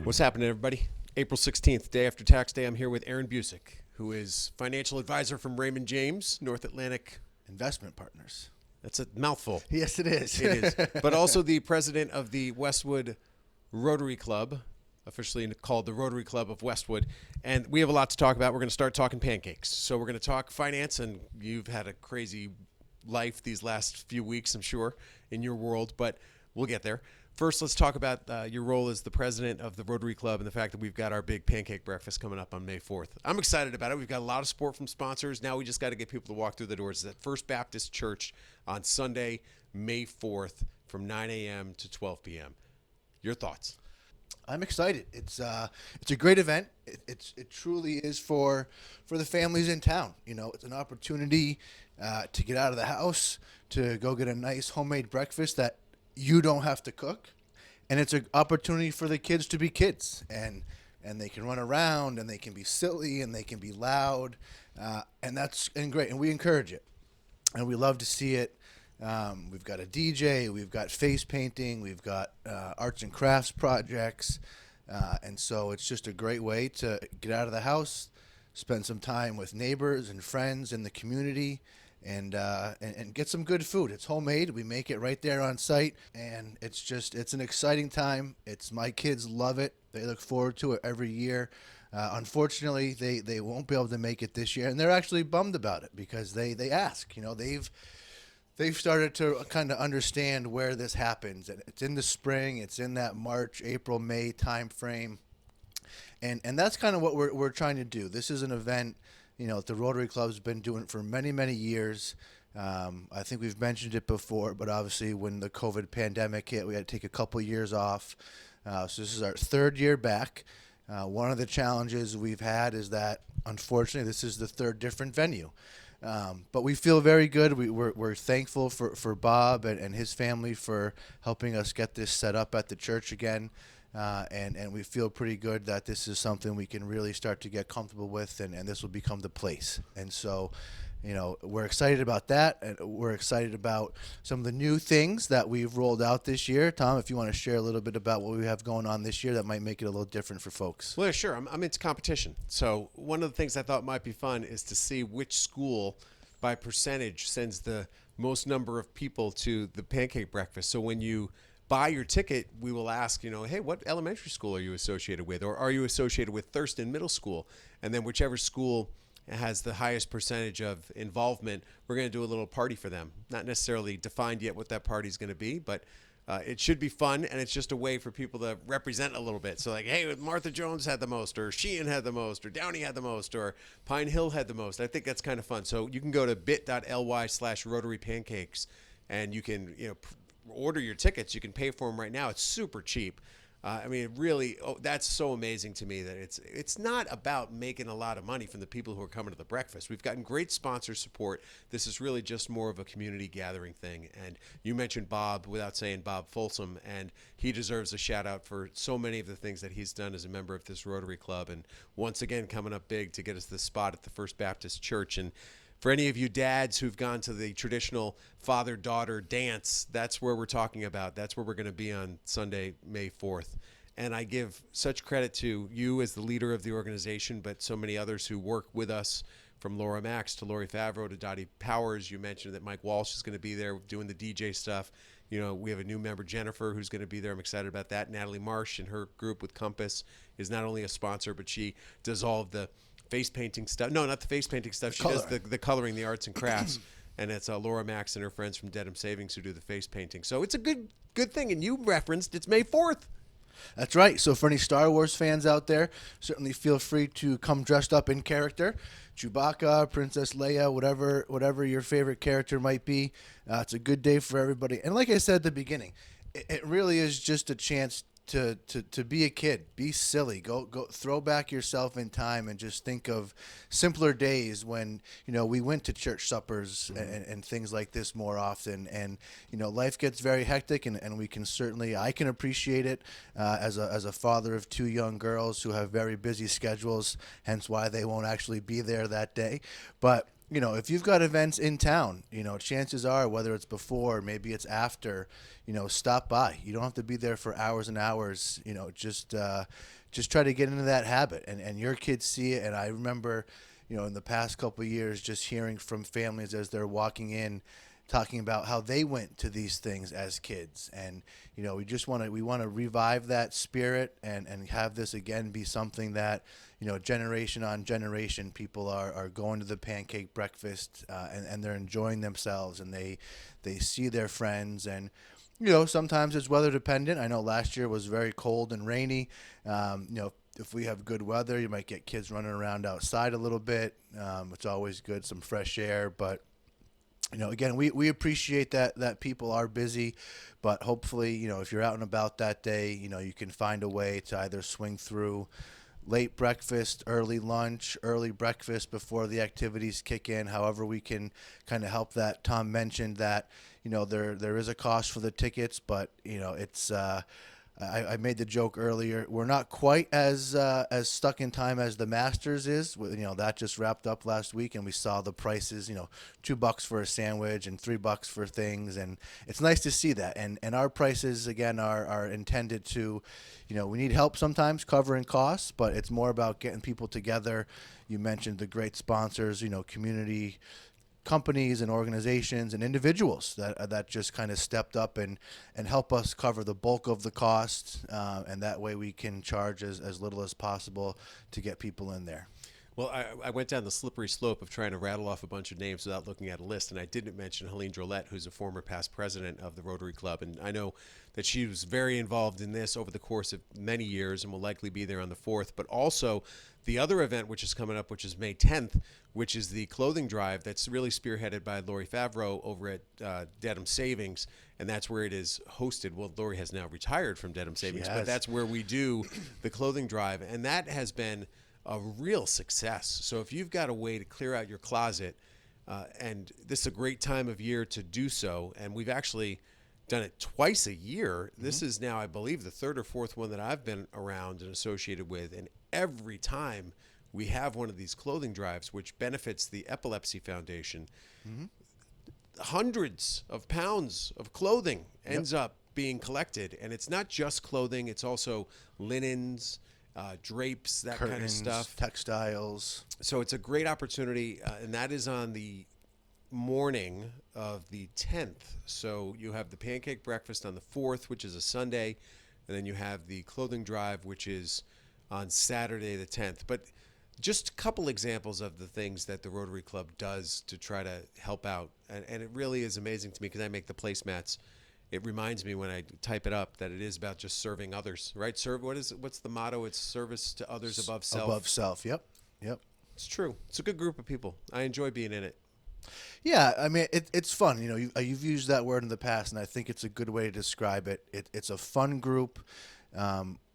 What's happening, everybody? April 16th, day after tax day. I'm here with Aaron Buczek, who is financial advisor from Raymond James, North Atlantic. Investment partners. That's a mouthful. Yes, it is. It is. But also the president of the Westwood Rotary Club, officially called the Rotary Club of Westwood. And we have a lot to talk about. We're going to start talking pancakes. So we're going to talk finance, and you've had a crazy life these last few weeks, I'm sure, in your world, but we'll get there. First, let's talk about your role as the president of the Rotary Club and the fact that we've got our big pancake breakfast coming up on May 4th. I'm excited about it. We've got a lot of support from sponsors. Now we just got to get people to walk through the doors. It's at First Baptist Church on Sunday, May 4th from 9 a.m. to 12 p.m. Your thoughts? I'm excited. It's a great event. It truly is for the families in town. You know, it's an opportunity to get out of the house, to go get a nice homemade breakfast that you don't have to cook, and it's an opportunity for the kids to be kids, and they can run around, and they can be silly, and they can be loud, and that's great, and we encourage it, and we love to see it. We've got a DJ, we've got face painting, we've got arts and crafts projects, and so it's just a great way to get out of the house, spend some time with neighbors and friends in the community, and get some good food. It's homemade. We make it right there on site, and it's an exciting time. My kids love it. They look forward to it every year. Unfortunately, they won't be able to make it this year, and they're actually bummed about it because they ask. You know, they've started to kind of understand where this happens, and it's in the spring. It's in that March, April, May time frame, and that's kind of what we're trying to do. This is an event, you know, the Rotary Club's been doing it for many, many years. I think we've mentioned it before, but obviously when the COVID pandemic hit, we had to take a couple years off. So this is our third year back. One of the challenges we've had is that, unfortunately, this is the third different venue. But we feel very good. We're thankful for Bob and his family for helping us get this set up at the church again. And we feel pretty good that this is something we can really start to get comfortable with, and this will become the place. And so, you know, we're excited about that, and we're excited about some of the new things that we've rolled out this year. Tom, if you want to share a little bit about what we have going on this year that might make it a little different for folks. Well, sure. I'm into competition. So one of the things I thought might be fun is to see which school by percentage sends the most number of people to the pancake breakfast. So when you buy your ticket, we will ask, you know, hey, what elementary school are you associated with? Or are you associated with Thurston Middle School? And then whichever school has the highest percentage of involvement, we're going to do a little party for them. Not necessarily defined yet what that party is going to be, but it should be fun, and it's just a way for people to represent a little bit. So like, hey, Martha Jones had the most, or Sheehan had the most, or Downey had the most, or Pine Hill had the most. I think that's kind of fun. So you can go to bit.ly/Rotary Pancakes, and you can, you know, order your tickets. You can pay for them right now. It's super cheap. I mean, really, that's so amazing to me that it's not about making a lot of money from the people who are coming to the breakfast. We've gotten great sponsor support. This is really just more of a community gathering thing. And you mentioned Bob, without saying Bob Folsom, and he deserves a shout out for so many of the things that he's done as a member of this Rotary Club. And once again, coming up big to get us the spot at the First Baptist Church. And for any of you dads who've gone to the traditional father-daughter dance, that's where we're talking about. That's where we're going to be on Sunday, May 4th. And I give such credit to you as the leader of the organization, but so many others who work with us, from Laura Max to Lori Favreau to Dottie Powers. You mentioned that Mike Walsh is going to be there doing the DJ stuff. You know, we have a new member, Jennifer, who's going to be there. I'm excited about that. Natalie Marsh and her group with Compass is not only a sponsor, but she does all of the face painting stuff. No, not the face painting stuff. She does the coloring, the arts and crafts. And it's Laura Max and her friends from Dedham Savings who do the face painting. So it's a good thing. And you referenced it's May 4th. That's right. So for any Star Wars fans out there, certainly feel free to come dressed up in character. Chewbacca, Princess Leia, whatever your favorite character might be. It's a good day for everybody. And like I said at the beginning, it really is just a chance to be a kid, be silly, go throw back yourself in time and just think of simpler days when, you know, we went to church suppers and things like this more often. And, you know, life gets very hectic, and I can appreciate it as a father of two young girls who have very busy schedules, hence why they won't actually be there that day. But if you've got events in town, chances are, whether it's before, maybe it's after, stop by. You don't have to be there for hours and hours. Just try to get into that habit, and your kids see it. And I remember, in the past couple of years, just hearing from families as they're walking in, talking about how they went to these things as kids. And we want to revive that spirit and have this again be something that generation on generation people are going to the pancake breakfast, and they're enjoying themselves, and they see their friends. And sometimes it's weather dependent. I know last year was very cold and rainy. If we have good weather, you might get kids running around outside a little bit. It's always good, some fresh air. But again, we appreciate that people are busy, but hopefully, if you're out and about that day, you can find a way to either swing through late breakfast, early lunch, early breakfast before the activities kick in. However we can kind of help that. Tom mentioned that, there is a cost for the tickets, but, it's I made the joke earlier. We're not quite as stuck in time as the Masters is. That just wrapped up last week, and we saw the prices. $2 for a sandwich and $3 for things, and it's nice to see that. And our prices again are intended to, we need help sometimes covering costs, but it's more about getting people together. You mentioned the great sponsors, community companies and organizations and individuals that just kind of stepped up and help us cover the bulk of the cost, and that way we can charge as little as possible to get people in there. Well, I went down the slippery slope of trying to rattle off a bunch of names without looking at a list, and I didn't mention Helene Drolet, who's a former past president of the Rotary Club, and I know that she was very involved in this over the course of many years and will likely be there on the 4th, but also the other event which is coming up, which is May 10th, which is the clothing drive that's really spearheaded by Lori Favreau over at Dedham Savings, and that's where it is hosted. Well, Lori has now retired from Dedham Savings, but that's where we do the clothing drive, and that has been a real success. So if you've got a way to clear out your closet, and this is a great time of year to do so, and we've actually done it twice a year. This is now, I believe, the third or fourth one that I've been around and associated with, and every time we have one of these clothing drives, which benefits the Epilepsy Foundation, hundreds of pounds of clothing ends up being collected, and it's not just clothing, it's also linens, drapes, that Curtains, kind of stuff, textiles. So it's a great opportunity, and that is on the morning of the 10th. So you have the pancake breakfast on the 4th, which is a Sunday, and then you have the clothing drive, which is on Saturday the 10th. But just a couple examples of the things that the Rotary Club does to try to help out, and it really is amazing to me because I make the placemats. It reminds me when I type it up that it is about just serving others, right? What's the motto? It's service to others above self. Above self. Yep. It's true. It's a good group of people. I enjoy being in it. Yeah, I mean, it's fun. You've used that word in the past, and I think it's a good way to describe it. It's a fun group.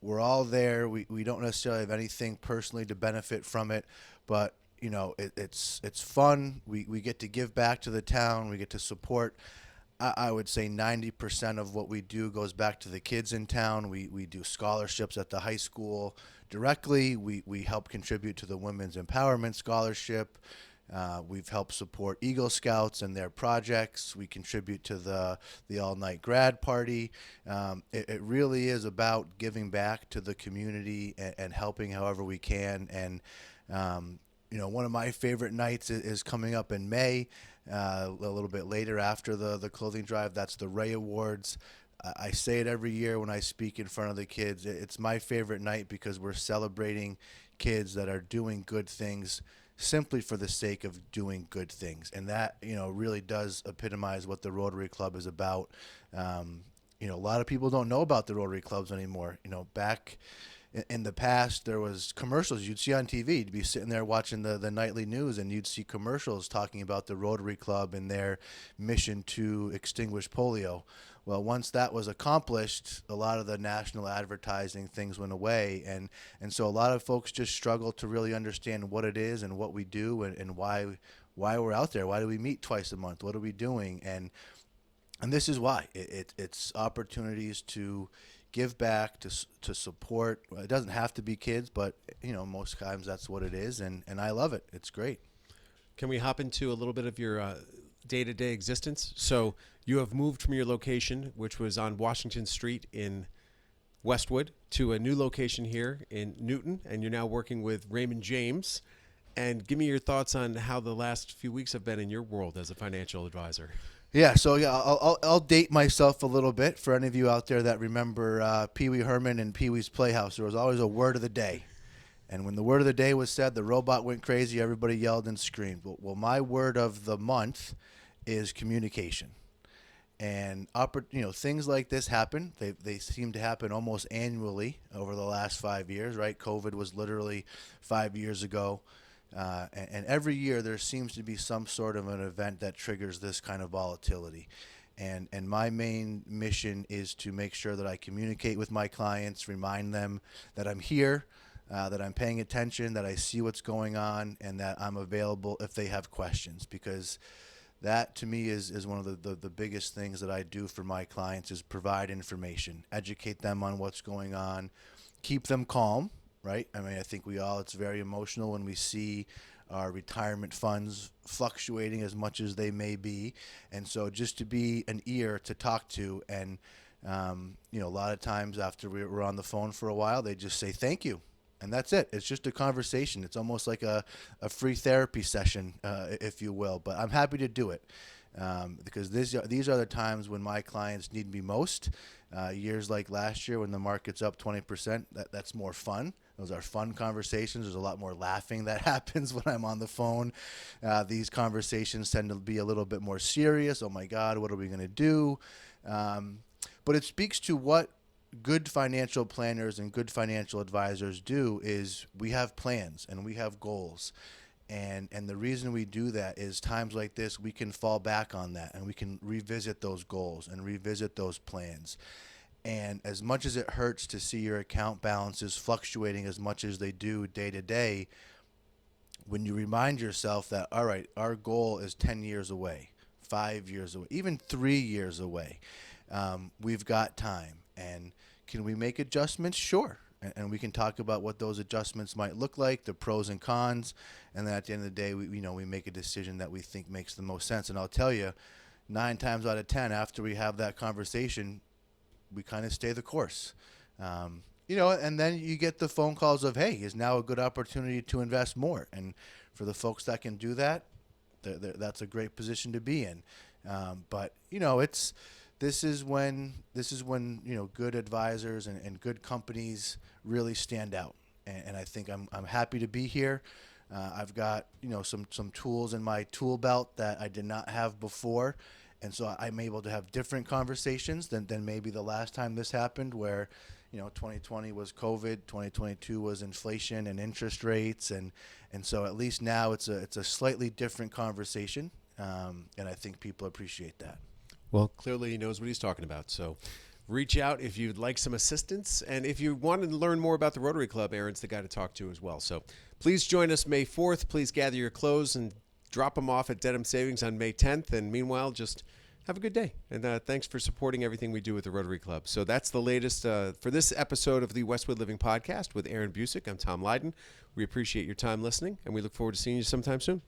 We're all there. We don't necessarily have anything personally to benefit from it, but it's fun. We get to give back to the town. We get to support. I would say 90% of what we do goes back to the kids in town. We do scholarships at the high school directly. We help contribute to the Women's Empowerment Scholarship. We've helped support Eagle Scouts and their projects. We contribute to the all-night grad party. It really is about giving back to the community and helping however we can. And one of my favorite nights is coming up in May. A little bit later after the clothing drive, that's the Ray Awards. I say it every year when I speak in front of the kids. It's my favorite night because we're celebrating kids that are doing good things simply for the sake of doing good things. And that, really does epitomize what the Rotary Club is about. A lot of people don't know about the Rotary Clubs anymore. Back in the past, there was commercials you'd see on TV. You'd be sitting there watching the nightly news, and you'd see commercials talking about the Rotary Club and their mission to extinguish polio. Well, once that was accomplished, a lot of the national advertising things went away, and so a lot of folks just struggle to really understand what it is and what we do and why we're out there. Why do we meet twice a month? What are we doing? And this is why. It's opportunities to give back, to support. It doesn't have to be kids, but most times that's what it is, and I love it. It's great. Can we hop into a little bit of your day-to-day existence? So you have moved from your location, which was on Washington Street in Westwood, to a new location here in Newton, and you're now working with Raymond James. And give me your thoughts on how the last few weeks have been in your world as a financial advisor. Yeah, so I'll date myself a little bit for any of you out there that remember Pee Wee Herman and Pee Wee's Playhouse. There was always a word of the day. And when the word of the day was said, the robot went crazy, everybody yelled and screamed. Well, my word of the month is communication. And things like this happen. They seem to happen almost annually over the last 5 years, right? COVID was literally 5 years ago. And every year there seems to be some sort of an event that triggers this kind of volatility. And my main mission is to make sure that I communicate with my clients, remind them that I'm here, that I'm paying attention, that I see what's going on, and that I'm available if they have questions. Because that, to me, is one of the biggest things that I do for my clients is provide information, educate them on what's going on, keep them calm, right? I mean, I think it's very emotional when we see our retirement funds fluctuating as much as they may be. And so just to be an ear to talk to, and, a lot of times after we're on the phone for a while, they just say thank you. And that's it. It's just a conversation. It's almost like a free therapy session, if you will. But I'm happy to do it because these are the times when my clients need me most. Years like last year when the market's up 20%, that's more fun. Those are fun conversations. There's a lot more laughing that happens when I'm on the phone. These conversations tend to be a little bit more serious. Oh, my God, what are we going to do? But it speaks to what good financial planners and good financial advisors do is we have plans and we have goals. And the reason we do that is times like this, we can fall back on that and we can revisit those goals and revisit those plans. And as much as it hurts to see your account balances fluctuating as much as they do day to day, when you remind yourself that, all right, our goal is 10 years away, 5 years away, even 3 years away, we've got time. And can we make adjustments? Sure. And we can talk about what those adjustments might look like, the pros and cons. And then at the end of the day, we make a decision that we think makes the most sense. And I'll tell you, 9 times out of 10, after we have that conversation, we kind of stay the course. And then you get the phone calls of, hey, is now a good opportunity to invest more? And for the folks that can do that, that's a great position to be in. But this is when good advisors and good companies really stand out. And I think I'm happy to be here. I've got some tools in my tool belt that I did not have before. And so I'm able to have different conversations than maybe the last time this happened, where 2020 was COVID, 2022 was inflation and interest rates, and so at least now it's a slightly different conversation, and I think people appreciate that. Well, clearly he knows what he's talking about. So reach out if you'd like some assistance. And if you want to learn more about the Rotary Club, Aaron's the guy to talk to as well. So please join us May 4th. Please gather your clothes and drop them off at Dedham Savings on May 10th. And meanwhile, just have a good day. And thanks for supporting everything we do with the Rotary Club. So that's the latest for this episode of the Westwood Living Podcast with Aaron Buczek. I'm Tom Leyden. We appreciate your time listening, and we look forward to seeing you sometime soon.